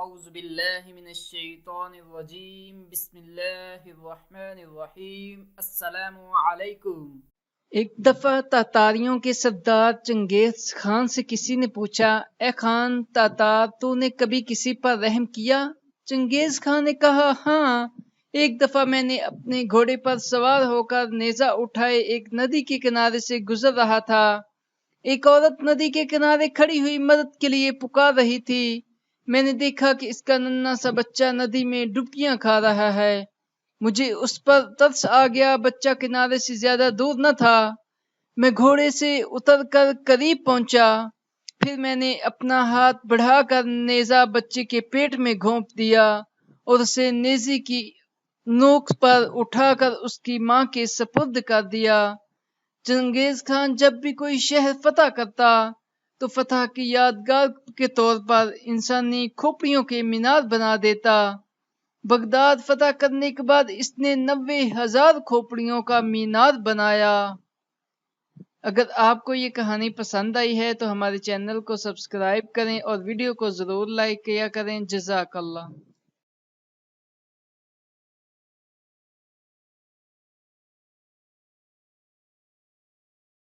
اعوذ باللہ من الشیطان الرجیم بسم اللہ الرحمن الرحیم السلام علیکم۔ ایک دفعہ تاتاریوں کے سردار چنگیز خان سے کسی نے پوچھا، اے خان تاتار، تو نے کبھی کسی پر رحم کیا؟ چنگیز خان نے کہا، ہاں، ایک دفعہ میں نے اپنے گھوڑے پر سوار ہو کر نیزہ اٹھائے ایک ندی کے کنارے سے گزر رہا تھا۔ ایک عورت ندی کے کنارے کھڑی ہوئی مدد کے لیے پکار رہی تھی۔ میں نے دیکھا کہ اس کا ننھا سا بچہ ندی میں ڈبکیاں کھا رہا ہے۔ مجھے اس پر ترس آ گیا، بچہ کنارے سے زیادہ دور نہ تھا۔ میں گھوڑے سے اتر کر قریب پہنچا، پھر میں نے اپنا ہاتھ بڑھا کر نیزہ بچے کے پیٹ میں گھونپ دیا اور اسے نیزے کی نوک پر اٹھا کر اس کی ماں کے سپرد کر دیا۔ چنگیز خان جب بھی کوئی شہر فتح کرتا تو فتح کی یادگار کے طور پر انسانی کھوپڑیوں کے مینار بنا دیتا۔ بغداد فتح کرنے کے بعد اس نے 90,000 کھوپڑیوں کا مینار بنایا۔ اگر آپ کو یہ کہانی پسند آئی ہے تو ہمارے چینل کو سبسکرائب کریں اور ویڈیو کو ضرور لائک کیا کریں۔ جزاک اللہ۔